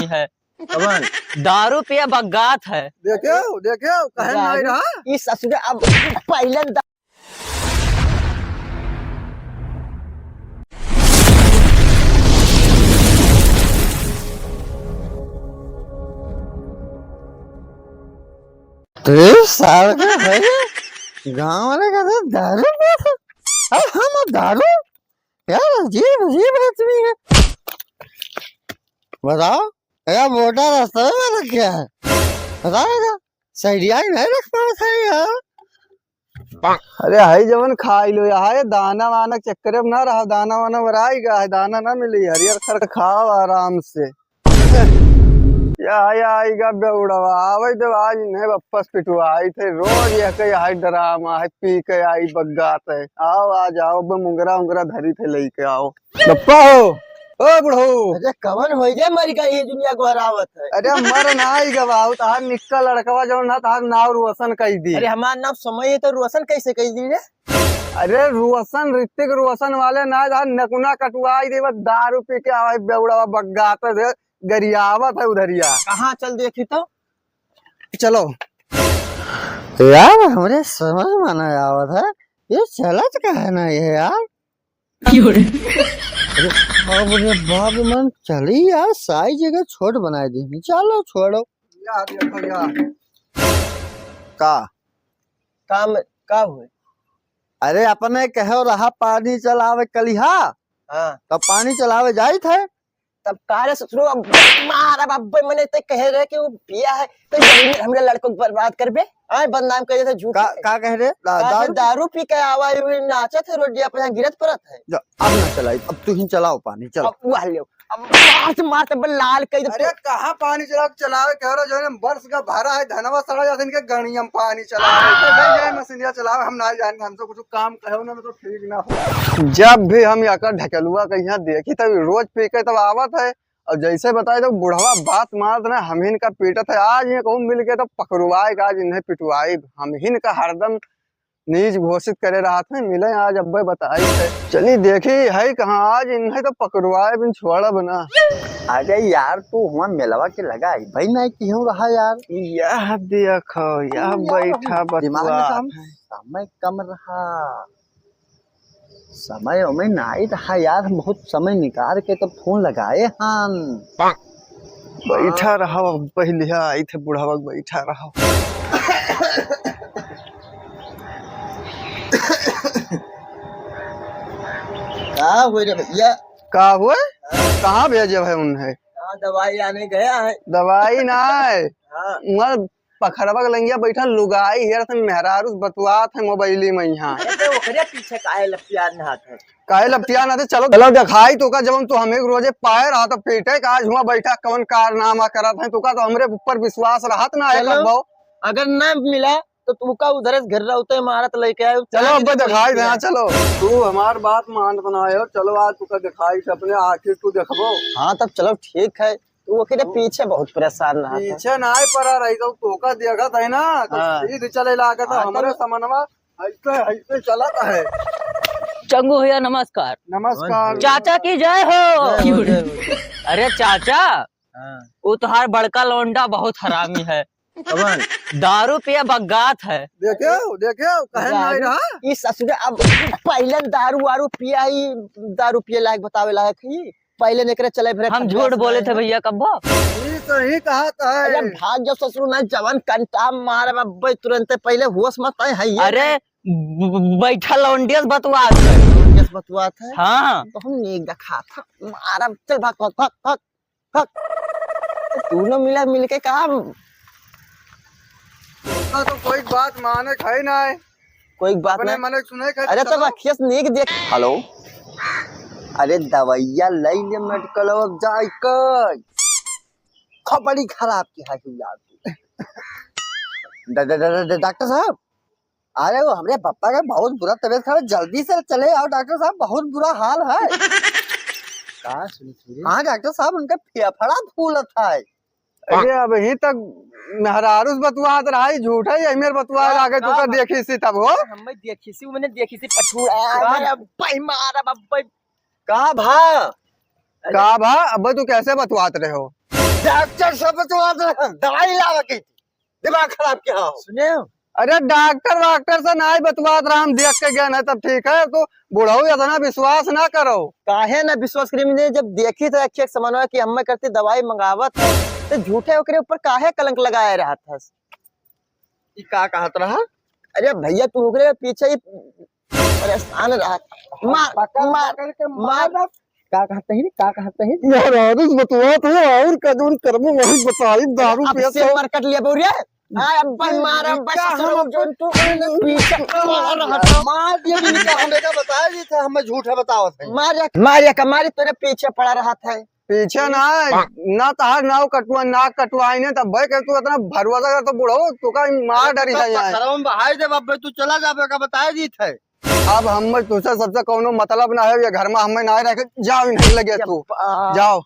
है। कौन दारू पिया बगात है। देखो देखो कहे नहीं रहा इस ससुर अब पहले साल का है गाँव वाले का तो दारू पिया था। अब हम दारू यार अजीब अजीब आदमी है। बताओ यार मोटा रास्ता में रख गया है। बताओ सैडिया नहीं रख पाया था यार। अरे हाई जवन खाई लो यार दाना वाना चक्कर में ना रहा। दाना वाना बराएगा है दाना ना मिली हरियर खर खाओ आराम से। या आएगा बेउड़वा आवे तो आज नहीं वापस पिटवाई थे रोज ये कई हाई ड्रामा है पी के आई बगात है। आओ आ जाओ मुंगरा उंगरा धरी थे लेके आओ गप्पा हो ओ बुढ़ो। अरे कवन हो जाए मर गई ये दुनिया को हरावत है। अरे मर ना ही गवाओ तार निक्का लड़कवा जो ना तार नाव रोशन कह दी। अरे हमारा नाम समय है तो रोशन कैसे कह दी रे। अरे रोशन ऋतिक रोशन वाले ना तार नकुना कटवाई दे दारू पी के आवे बेउड़वा बगात है गरियावत है उधरिया। कहाँ चल देखी तो चलो यार हमरे समझ में नहीं आवत है ये चलत का है ना ये यार। अरे बाप मन चली यार सारी जगह छोट बना दी। चलो छोड़ो यार देखो यार का काम का हुए। अरे अपने कहो रहा पानी चलावे कलिहा हाँ तब पानी चलावे जाई थे तब कार्य ससुरो मारा बाबे मैंने तो कह रहे कि वो पिया है तो हमरे लड़कों को बर्बाद करबे आए बदनाम कर देते झूठ का कह रहे दारू पी के आवा नाचे थे रोड पर यहाँ गिरत पड़त है। अब ना चलाई अब तू ही चलाओ पानी चलो अब वाह लो अब मार मारते बल लाल कई। अरे कहाँ पानी चलावे कह रहा जो है वर्ष का भरा है धनवा सड़ा जाते इनके गणियम पानी चलावे मशीनिया चलावे हम ना जाने हमसे कुछ काम कहो ना तो ठीक ना हो। जब भी हम यहाँ ढकेलुआ कहीं देखी तब रोज पी के तब आवत है और जैसे बताए तो बुढ़वा बात मारत ना हम ही का पीटत है। आज ये कहूँ मिल के तो पकड़वाए आज इन्हें पिटवाए हम ही का हरदम नीच घोषित करे रहा था मिले आज अब्बे बताई थे। चली देखी है कहाँ आज इन्हें तो पकड़वाए बिन छोड़ा बना। अरे यार तू वहाँ मेलवा के लगा भाई नहीं क्यों रहा यार। यह देखो यह बैठा बतवा समय कम रहा समय में नहीं रहा यार बहुत समय निकाल के तो फोन लगाए हम बैठा रहा पहले आई थे बुढ़ावा बैठा रहा। क्या हुए रे भैया का हुए कहाँ भेजे है उन्हें दवाई आने गया है। दवाई ना है पखड़वा लंगिया बैठा लुगाई हेर मेहरारू बतवात है मोबाइली में यहाँ पीछे काहे लपिया नहात है काहे लपटिया ना थे। चलो चलो दिखाई तो का जब तुम हमें रोजे पाए रहा तो पेटे का आज हुआ बैठा कवन कारनामा करा था तो का तो हमरे ऊपर विश्वास रहा ना है अगर न मिला तो तू का उधर घर रहते मारत लेके आयो। चलो अब दिखाई दे चलो तू हमार बात मान बनाए चलो आज तू का दिखाई अपने आखिर तू देखबो। हाँ तब चलो ठीक है वो पीछे बहुत परेशान रहा पीछे ना पड़ा रही तो का देखा था ना तो चले लागत हमारे समनवा ऐसे ऐसे चला है। चंगू भैया नमस्कार। नमस्कार चाचा की जय हो। अरे चाचा वो तुम्हार बड़का लौंडा बहुत हरामी है। दारू पिया बगात है। देखो देखो कहे नहीं रहा इस ससुर अब पहले दारू वारू पिया ही दारू पिए लायक बतावे लायक ही पहले निकले चले फिर हम झूठ बोले थे भैया कब्बो सही कहा था। भाग जब ससुर ना जवान कंटा मारे बाबे तुरंत पहले होश मत आए है। अरे बैठा लौंडियस बतवात है बतवात है। हाँ तो हम नेक देखा था मारा चल भाग भाग भाग भाग भाग तू ना मिला मिल के काम तो कोई बात माने खाई ना है कोई बात नहीं मैंने सुने। अरे तो अखियस नेक देख। हेलो अरे दवाइया ले ले मेडिकल अब जाए कर खबड़ी खराब की है यार। डॉक्टर साहब अरे वो हमारे पापा का बहुत बुरा तबीयत खराब जल्दी से चले आओ डॉक्टर साहब बहुत बुरा हाल है। हाँ डॉक्टर साहब उनका फेफड़ा फूलत है। अरे अब यहीं तक मेहरारूस बतवा रहा है झूठ है मेरे बतवा आगे तो देखी सी तब हो हम देखी सी मैंने देखी सी पछुआ कहा भा अब तू कैसे बतवात रहे हो डॉक्टर सब बतवा दवाई लावा की दिमाग खराब क्या हो सुने हो? अरे डॉक्टर से नहीं बतवात रहा हम देख के गए ना तब ठीक है तो बुढ़ाऊ इतना विश्वास ना करो काहे ना विश्वास करी मैंने जब देखी तो एक समझ कि हमें करती दवाई मंगावत है तो झूठे ओकरे ऊपर काहे कलंक लगाया रहा था। ई का कहत रहा अरे भैया तू ओकरे पीछे ही परेशान रहा मार का कहते हैं का कहते हैं यार आदिस बतवात है और कदून करबो वही बताई दारू अब पिया से मार कट लिया बोरिया अब्बा मारा बस जोन तू पीछे मार रहा था मार दिया भी का हमें का बताया जी था हमें झूठा बतावत है मारिया कमारी तेरे पीछे पड़ा रहा था। पीछे ना तार नाव कटवा नाक कटवाई ने तब भाई के तू इतना भरवसा कर तो बुढ़ाऊ तू का मार डरी है यार खरम बहाई दे बाबे तू चला जाबे का बताया जी थे अब हम तुझसे सबसे कोनो मतलब ना है ये घर में हमें ना रह जाओ नहीं लगे तू जाओ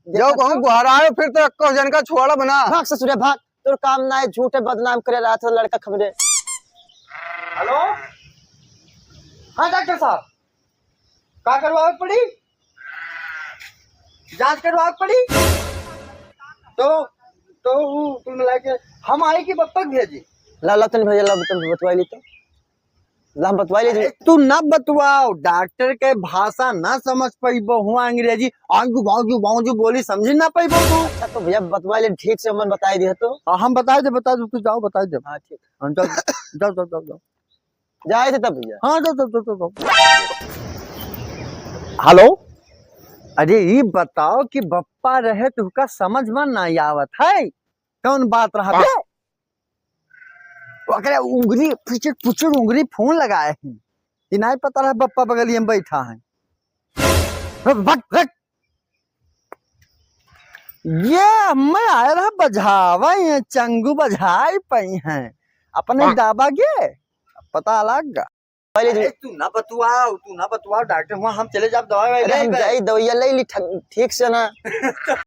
जाओ कहूं गुहारा है फिर तो एको जन का छोड़ा बना भाग ससुरे भाग तोर काम ना है झूठे बदनाम करे रहा था लड़का खबरे। हेलो हाँ डॉक्टर साहब का करवावे पड़ी जांच करवावे पड़ी तो तुम लाके हम आई कि बत्तख भेजी ला तन भैया ला तुम बतवाई ली तो ला बतवाई ली तू न बतवाओ डॉक्टर के भाषा ना समझ पाइबो हुआ अंग्रेजी आंगू बांगू बोली समझ ना पाइबो तू अच्छा तो भैया बतवाई ले ठीक से मन बताई दिया तो हम बता दे तू जाओ बता दे हां ठीक हम जाओ जाए थे तब भैया हाँ जाओ हेलो अरे ये बताओ कि बप्पा रहे तो का समझ में ना आवत है कौन बात रहा बे ओकरे उंगली पीछे पुचुर उंगली फोन लगाए हैं ये नहीं पता रहा बप्पा बगलिए में बैठा है भट ये मैं आया रहा बजावा ये चंगू बजाई पई हैं अपने दाबा के पता लग पहले तू ना बतवाओ डॉक्टर वहाँ हम चले जाओ दवाई अरे हम जाई दवाई ले ली ठीक से ना